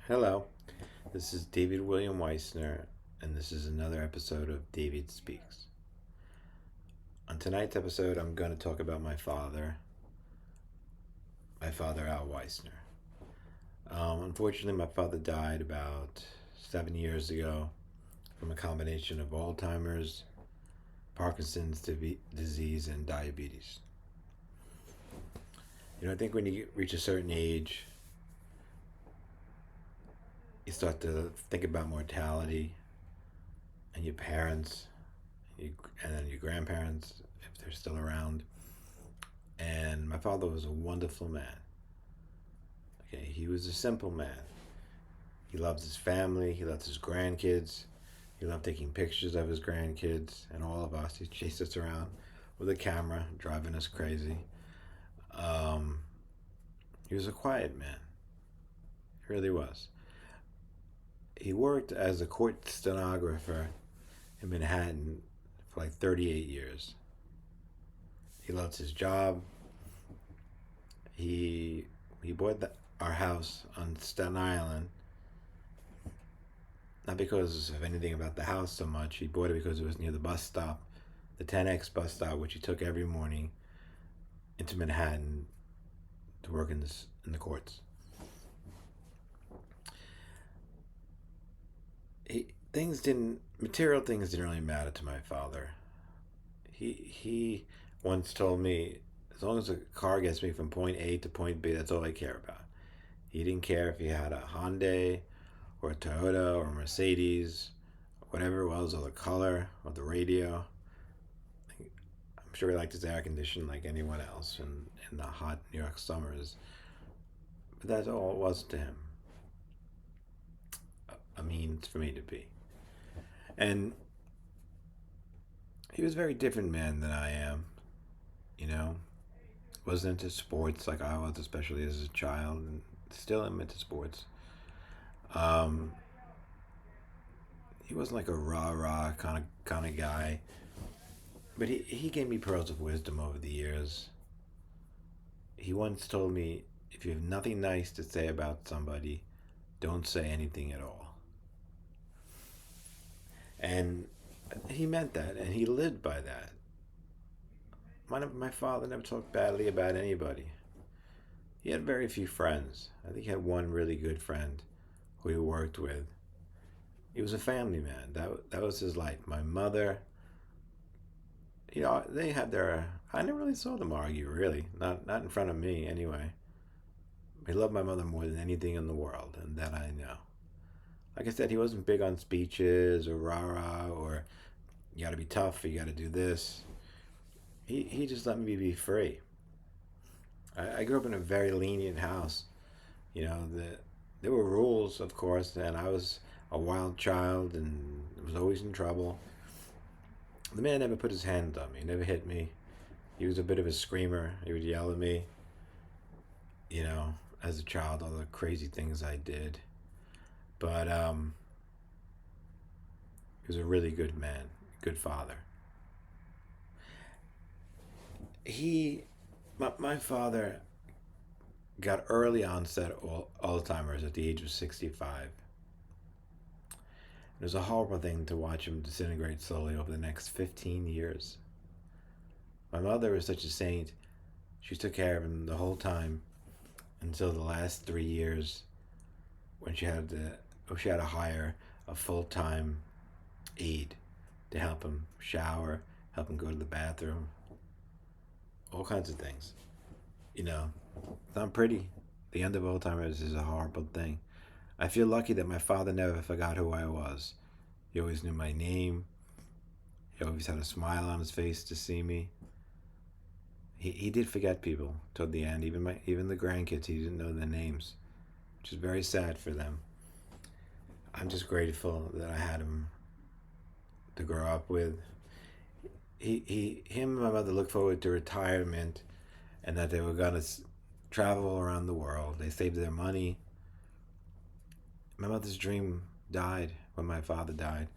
Hello, this is David William Weissner, and this is another episode of David Speaks. On tonight's episode, I'm going to talk about my father, Al Weissner. Unfortunately, my father died about 7 years ago from a combination of Alzheimer's, Parkinson's disease, and diabetes. I think when you reach a certain age, you start to think about mortality and your parents, and then your grandparents, if they're still around. And my father was a wonderful man. Okay, he was a simple man. He loved his family. He loved his grandkids. He loved taking pictures of his grandkids and all of us. He chased us around with a camera, driving us crazy. Um, he was a quiet man. He really was. He worked as a court stenographer in Manhattan for like 38 years. He loved his job. He he bought our house on Staten Island, not because of anything about the house so much. He bought it because it was near the bus stop, the 10X bus stop, which he took every morning into Manhattan to work in the courts. Material things didn't really matter to my father. He once told me, as long as a car gets me from point A to point B, that's all I care about. He didn't care if he had a Hyundai or a Toyota or a Mercedes, whatever it was, or the color or the radio. I'm sure he liked his air conditioning like anyone else in the hot New York summers. But that's all it was to him, a means for me to be. And he was a very different man than I am, you know. Wasn't into sports like I was, especially as a child, and still am into sports. Um, he wasn't like a rah rah kind of guy, but he gave me pearls of wisdom over the years. He once told me, if you have nothing nice to say about somebody, don't say anything at all. And he meant that, and he lived by that. My father never talked badly about anybody. He had very few friends. I think he had one really good friend who he worked with. He was a family man. That was his life. My mother, they had their. I never really saw them argue, really. Not in front of me, anyway. He loved my mother more than anything in the world, and that I know. Like I said, he wasn't big on speeches or rah rah or you got to be tough. You got to do this. He just let me be free. I grew up in a very lenient house. There were rules, of course, and I was a wild child and was always in trouble. The man never put his hands on me, never hit me. He was a bit of a screamer. He would yell at me, you know, as a child, all the crazy things I did. But he was a really good man, good father. My father got early onset Alzheimer's at the age of 65. It was a horrible thing to watch him disintegrate slowly over the next 15 years. My mother was such a saint. She took care of him the whole time until the last 3 years when she had to hire a full-time aide to help him shower, help him go to the bathroom, all kinds of things. It's not pretty. The end of Alzheimer's is a horrible thing. I feel lucky that my father never forgot who I was. He always knew my name. He always had a smile on his face to see me. He did forget people toward the end, even the grandkids. He didn't know their names, which is very sad for them. I'm just grateful that I had him to grow up with. Him and my mother looked forward to retirement, and that they were gonna travel around the world. They saved their money. My mother's dream died when my father died.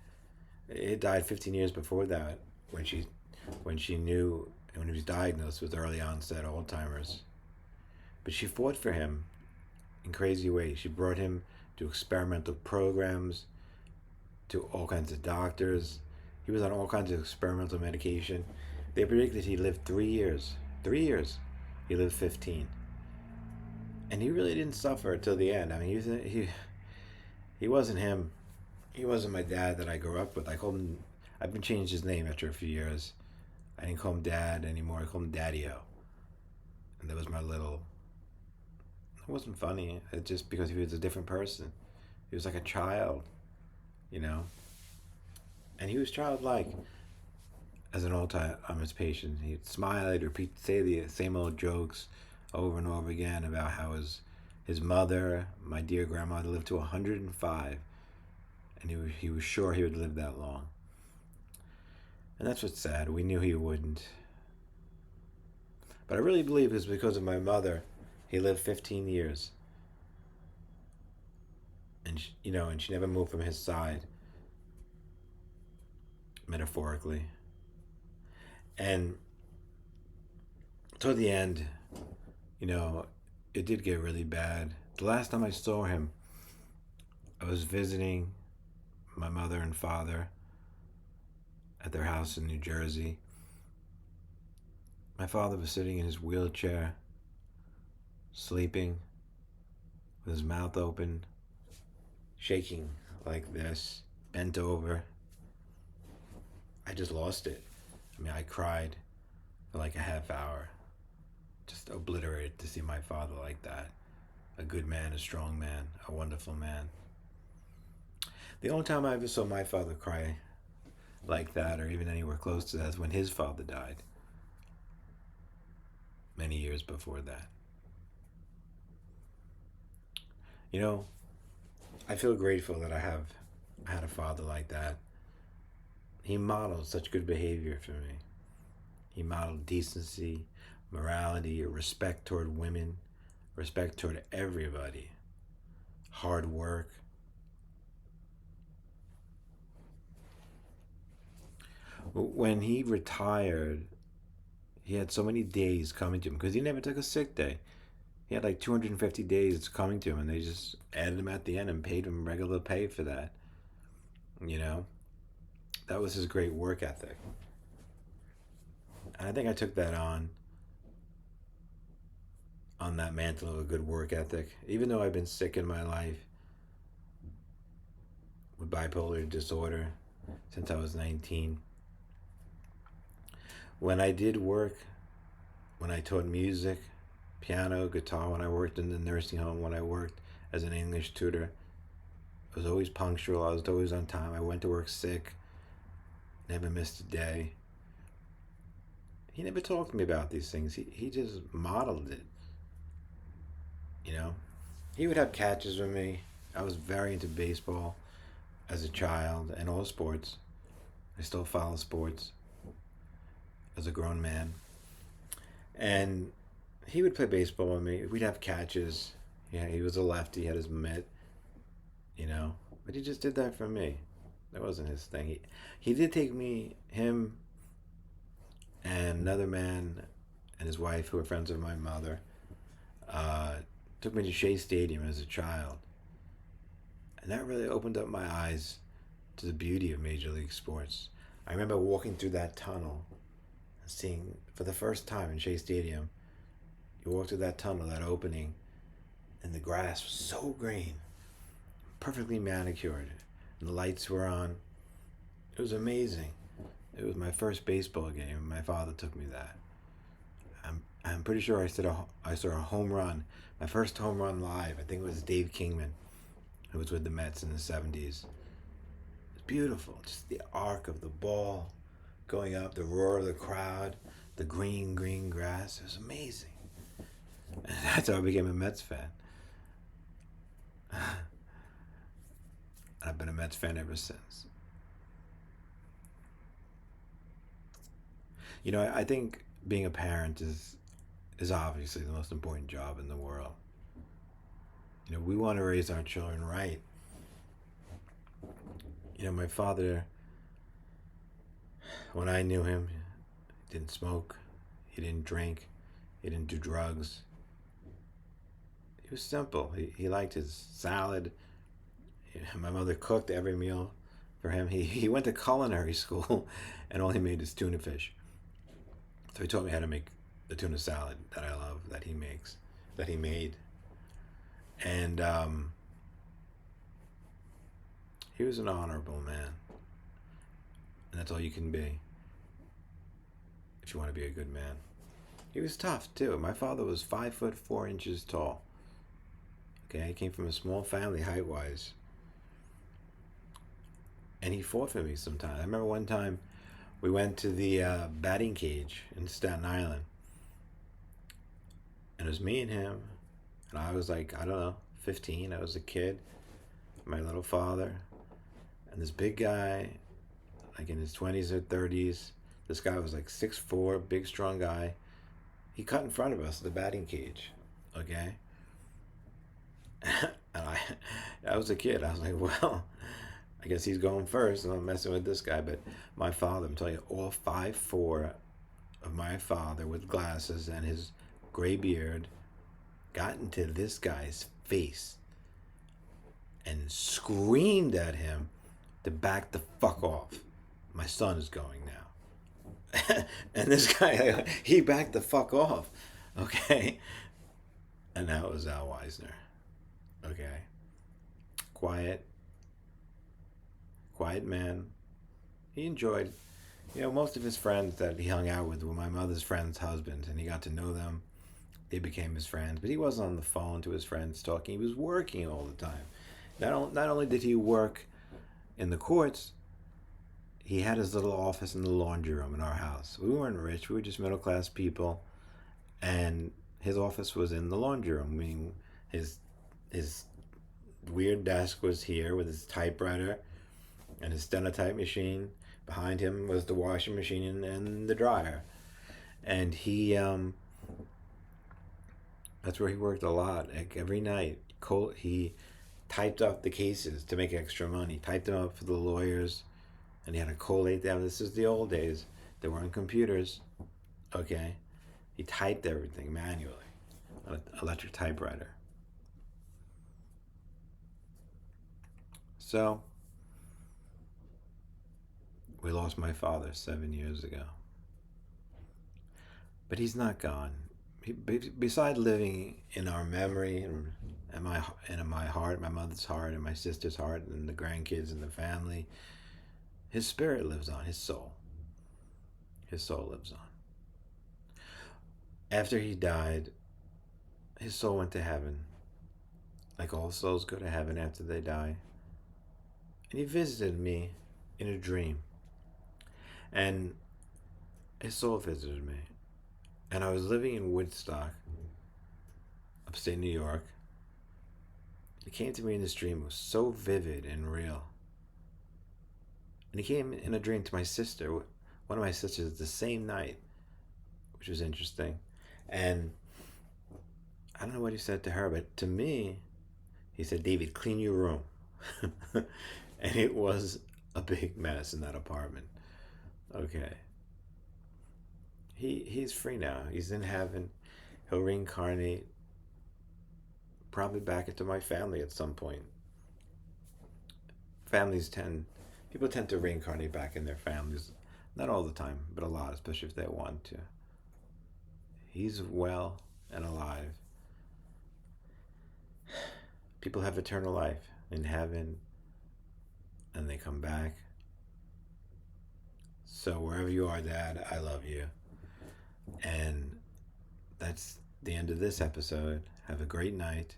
It died 15 years before that, when he was diagnosed with early onset Alzheimer's. But she fought for him. in crazy ways. She brought him to experimental programs, to all kinds of doctors. He was on all kinds of experimental medication. They predicted he lived 3 years. 3 years. He lived 15. And he really didn't suffer until the end. I mean, he wasn't him. He wasn't my dad that I grew up with. I called him. I've been changed his name after a few years. I didn't call him Dad anymore. I called him Daddy-O. And that was my little. It wasn't funny. It's just because he was a different person. He was like a child, you know. And he was childlike as an Alzheimer's patient. He'd smile, he'd repeat, say the same old jokes over and over again about how his mother, my dear grandmother, lived to 105, and he was sure he would live that long. And that's what's sad. We knew he wouldn't. But I really believe it was because of my mother. He lived 15 years. And and she never moved from his side, metaphorically. And toward the end, you know, it did get really bad. The last time I saw him, I was visiting my mother and father at their house in New Jersey. My father was sitting in his wheelchair, sleeping, with his mouth open, shaking like this, bent over. I just lost it. I mean, I cried for like a half hour, just obliterated to see my father like that. A good man, a strong man, a wonderful man. The only time I ever saw my father cry like that, or even anywhere close to that, is when his father died, many years before that. You know, I feel grateful that I had a father like that. He modeled such good behavior for me. He modeled decency, morality, respect toward women, respect toward everybody, hard work. When he retired, he had so many days coming to him because he never took a sick day. He had like 250 days coming to him, and they just added him at the end and paid him regular pay for that. You know, that was his great work ethic. And I think I took that on that mantle of a good work ethic. Even though I've been sick in my life with bipolar disorder since I was 19, when I did work, when I taught music, piano, guitar, when I worked in the nursing home, when I worked as an English tutor, I was always punctual. I was always on time. I went to work sick, never missed a day. He never talked to me about these things. He just modeled it, you know. He would have catches with me. I was very into baseball as a child and all sports. I still follow sports as a grown man. And he would play baseball with me. We'd have catches. Yeah, he was a lefty, he had his mitt, you know. But he just did that for me. That wasn't his thing. He did take me, him, and another man and his wife, who were friends of my mother, took me to Shea Stadium as a child. And that really opened up my eyes to the beauty of Major League sports. I remember walking through that tunnel and seeing, for the first time in Shea Stadium, you walk through that tunnel, that opening, and the grass was so green, perfectly manicured, and the lights were on. It was amazing. It was my first baseball game, and my father took me that. I'm pretty sure I saw a home run, my first home run live. I think it was Dave Kingman, who was with the Mets in the 70s. It's beautiful, just the arc of the ball going up, the roar of the crowd, the green grass. It was amazing. And that's how I became a Mets fan. I've been a Mets fan ever since. You know, I think being a parent is obviously the most important job in the world. You know, we want to raise our children right. You know, my father, when I knew him, he didn't smoke, he didn't drink, he didn't do drugs. was simple. He liked his salad. My mother cooked every meal for him. He went to culinary school, and all he made is tuna fish. So he taught me how to make the tuna salad that I love, that he makes, that he made. And he was an honorable man. And that's all you can be if you want to be a good man. He was tough too. My father was 5'4" tall. Okay, he came from a small family height wise. And he fought for me sometimes. I remember one time we went to the batting cage in Staten Island. And it was me and him. And I was like, I don't know, 15. I was a kid. My little father. And this big guy, like in his 20s or 30s. This guy was like 6'4", big, strong guy. He cut in front of us at the batting cage. Okay? And I was a kid. I was like, well, I guess he's going first. And I'm messing with this guy. But my father, I'm telling you, all 5'4" of my father with glasses and his gray beard got into this guy's face and screamed at him to back the fuck off. My son is going now. And this guy, he backed the fuck off. Okay? And that was Al Weisner. Okay? Quiet man. He enjoyed, most of his friends that he hung out with were my mother's friends' husbands, and he got to know them. They became his friends, but he wasn't on the phone to his friends talking. He was working all the time. Not only did he work in the courts, he had his little office in the laundry room in our house. We weren't rich. We were just middle-class people. And his office was in the laundry room. Meaning his weird desk was here with his typewriter and his stenotype machine. Behind him was the washing machine and the dryer. And he, that's where he worked a lot. Like every night, he typed up the cases to make extra money. Typed them up for the lawyers. And he had to collate them. This is the old days. There weren't computers. Okay? He typed everything manually on an electric typewriter. So, we lost my father 7 years ago. But he's not gone. Beside living in our memory and in my heart, my mother's heart, and my sister's heart, and the grandkids and the family, his spirit lives on, his soul. His soul lives on. After he died, his soul went to heaven. Like all souls go to heaven after they die. And he visited me in a dream. And his soul visited me. And I was living in Woodstock, upstate New York. He came to me in this dream. It was so vivid and real. And he came in a dream to my sister, one of my sisters, the same night, which was interesting. And I don't know what he said to her, but to me, he said, David, clean your room. And it was a big mess in that apartment. Okay. He's free now. He's in heaven. He'll reincarnate probably back into my family at some point. People tend to reincarnate back in their families. Not all the time, but a lot, especially if they want to. He's well and alive. People have eternal life in heaven, and they come back. So wherever you are, Dad, I love you. And that's the end of this episode. Have a great night.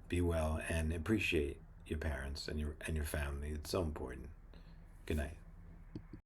Be well and appreciate your parents and your family. It's so important. Good night.